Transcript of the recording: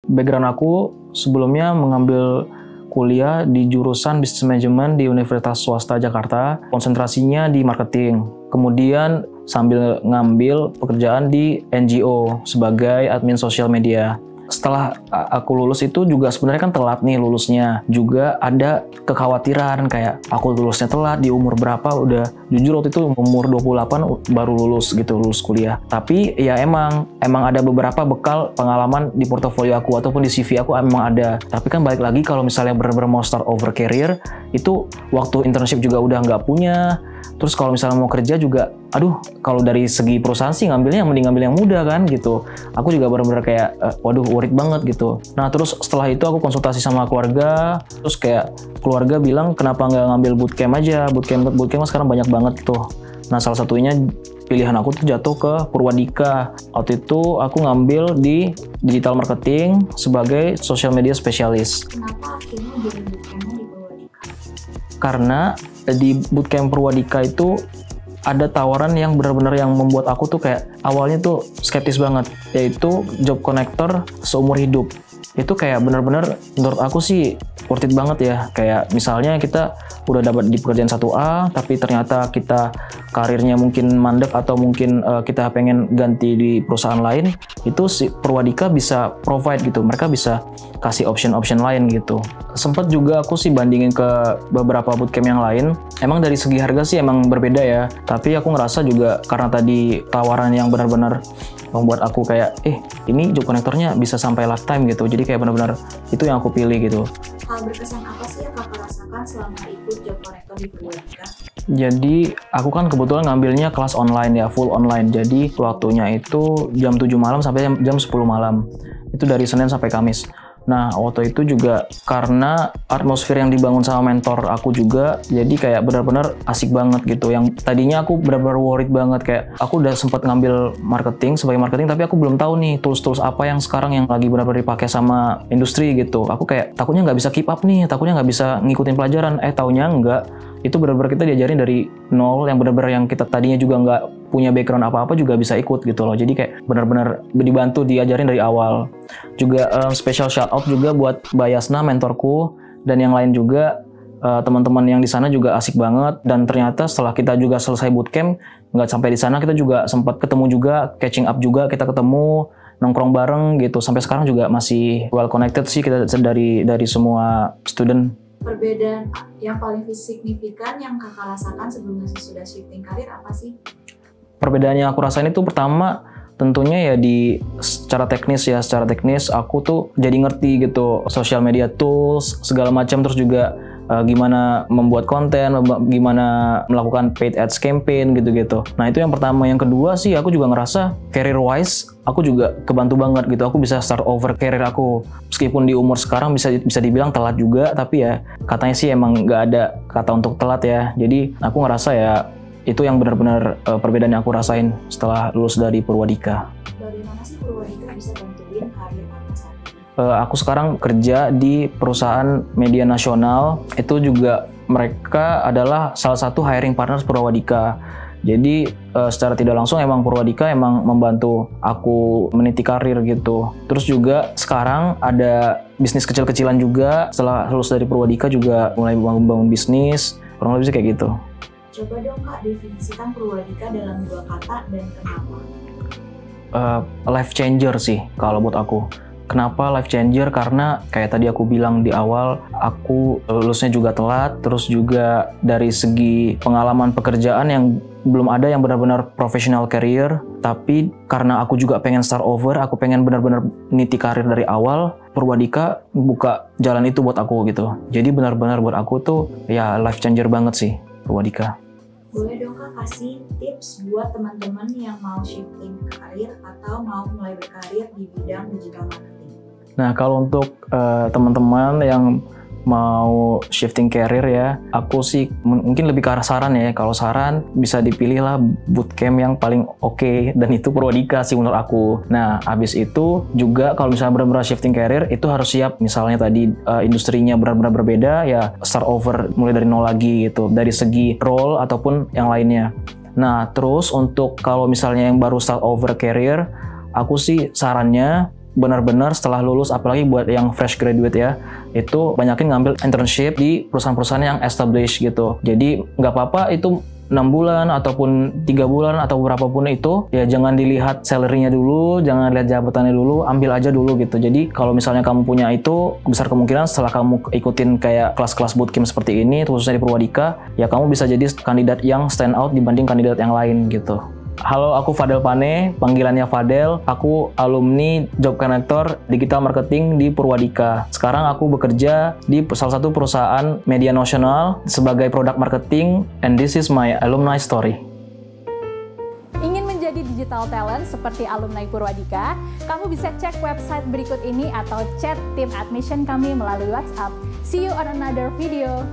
background aku sebelumnya mengambil kuliah di jurusan Business Management di Universitas Swasta Jakarta, konsentrasinya di marketing. Kemudian sambil ngambil pekerjaan di NGO sebagai admin sosial media. Setelah aku lulus itu juga sebenarnya kan telat nih lulusnya. Juga ada kekhawatiran kayak aku lulusnya telat di umur berapa, udah jujur waktu itu umur 28 baru lulus kuliah. Tapi ya emang ada beberapa bekal pengalaman di portofolio aku ataupun di CV aku emang ada. Tapi kan balik lagi kalau misalnya benar-benar mau start over career, itu waktu internship juga udah nggak punya. Terus kalau misalnya mau kerja juga, kalau dari segi perusahaan sih mending ngambil yang muda kan gitu. Aku juga benar-benar kayak, worried banget gitu. Nah terus setelah itu aku konsultasi sama keluarga, terus kayak keluarga bilang kenapa nggak ngambil bootcamp aja, bootcamp sekarang banyak banget tuh. Nah salah satunya pilihan aku tuh jatuh ke Purwadika. Waktu itu aku ngambil di digital marketing sebagai social media specialist. Kenapa akhirnya jadi bootcampnya di Purwadika? Karena di bootcamp Purwadika itu ada tawaran yang benar-benar yang membuat aku tuh kayak awalnya tuh skeptis banget, yaitu job connector seumur hidup. Itu kayak benar-benar menurut aku sih worth it banget ya. Kayak misalnya kita udah dapat di pekerjaan 1A tapi ternyata kita karirnya mungkin mandek atau mungkin kita pengen ganti di perusahaan lain, itu si Purwadika bisa provide gitu. Mereka bisa kasih option lain gitu. Sempat juga aku sih bandingin ke beberapa bootcamp yang lain. Emang dari segi harga sih emang berbeda ya. Tapi aku ngerasa juga karena tadi tawaran yang benar-benar membuat aku kayak, ini job connectornya bisa sampai lifetime gitu. Jadi kayak benar-benar itu yang aku pilih gitu. Hal berkesan apa sih yang kakak rasakan selama ikut job connector di Purwadika? Jadi aku kan kebetulan ngambilnya kelas online ya, full online. Jadi waktunya itu jam 7 malam sampai jam 10 malam. Itu dari Senin sampai Kamis. Nah, waktu itu juga karena atmosfer yang dibangun sama mentor aku juga, jadi kayak benar-benar asik banget gitu. Yang tadinya aku benar-benar worried banget, kayak aku udah sempat ngambil marketing sebagai marketing, tapi aku belum tahu nih tools-tools apa yang sekarang yang lagi benar-benar dipakai sama industri gitu. Aku kayak takutnya nggak bisa keep up nih, takutnya nggak bisa ngikutin pelajaran. Taunya enggak. Itu benar-benar kita diajarin dari nol, yang benar-benar yang kita tadinya juga nggak punya background apa-apa juga bisa ikut gitu loh. Jadi kayak benar-benar dibantu diajarin dari awal. Juga special shout out juga buat Bayasna mentorku dan yang lain juga, teman-teman yang di sana juga asik banget. Dan ternyata setelah kita juga selesai bootcamp, nggak sampai di sana, kita juga sempat ketemu juga, catching up juga, kita ketemu nongkrong bareng gitu. Sampai sekarang juga masih well connected sih kita dari semua student. Perbedaan yang paling signifikan yang kakak rasakan sebelum sudah shifting karir apa sih? Perbedaan yang aku rasain itu pertama tentunya ya secara teknis aku tuh jadi ngerti gitu social media tools segala macam, terus juga gimana membuat konten, gimana melakukan paid ads campaign gitu-gitu. Nah itu yang pertama. Yang kedua sih aku juga ngerasa career wise aku juga kebantu banget gitu. Aku bisa start over career aku meskipun di umur sekarang bisa dibilang telat juga, tapi ya katanya sih emang nggak ada kata untuk telat ya. Jadi aku ngerasa ya itu yang benar-benar perbedaan yang aku rasain setelah lulus dari Purwadika. Bagaimana sih Purwadika bisa bantuin karir kakak saat ini? Aku sekarang kerja di perusahaan media nasional. Itu juga mereka adalah salah satu hiring partner Purwadika. Jadi secara tidak langsung emang Purwadika emang membantu aku meniti karir gitu. Terus juga sekarang ada bisnis kecil-kecilan juga. Setelah lulus dari Purwadika juga mulai membangun bisnis. Kurang lebih sih kayak gitu. Coba dong Kak definisikan Purwadika dalam 2 kata dan kenapa? Life changer sih kalau buat aku. Kenapa life changer? Karena kayak tadi aku bilang di awal, aku lulusnya juga telat, terus juga dari segi pengalaman pekerjaan yang belum ada yang benar-benar professional career, tapi karena aku juga pengen start over, aku pengen benar-benar niti karir dari awal, Purwadika buka jalan itu buat aku gitu. Jadi benar-benar buat aku tuh ya life changer banget sih Purwadika. Boleh dong Kak kasih tips buat teman-teman yang mau shifting karir atau mau mulai berkarir di bidang digital marketing? Nah kalau untuk teman-teman yang mau shifting career ya, aku sih mungkin lebih ke arah saran ya. Kalau saran bisa dipilih lah bootcamp yang paling oke, dan itu Purwadika sih menurut aku. Nah habis itu juga kalau misalnya benar-benar shifting career itu harus siap, misalnya tadi industrinya benar-benar berbeda ya, start over mulai dari nol lagi gitu dari segi role ataupun yang lainnya. Nah terus untuk kalau misalnya yang baru start over career, aku sih sarannya benar-benar setelah lulus, apalagi buat yang fresh graduate ya, itu banyakin ngambil internship di perusahaan-perusahaan yang established gitu. Jadi nggak apa-apa itu 6 bulan ataupun 3 bulan atau berapapun itu, ya jangan dilihat salary-nya dulu, jangan lihat jabatannya dulu, ambil aja dulu gitu. Jadi kalau misalnya kamu punya itu, besar kemungkinan setelah kamu ikutin kayak kelas-kelas bootcamp seperti ini, khususnya di Purwadika, ya kamu bisa jadi kandidat yang stand out dibanding kandidat yang lain gitu. Halo, aku Fadel Pane, panggilannya Fadel. Aku alumni Job Connector Digital Marketing di Purwadika. Sekarang aku bekerja di salah satu perusahaan media nasional sebagai product marketing, and this is my alumni story. Ingin menjadi digital talent seperti alumni Purwadika? Kamu bisa cek website berikut ini atau chat tim admission kami melalui WhatsApp. See you on another video.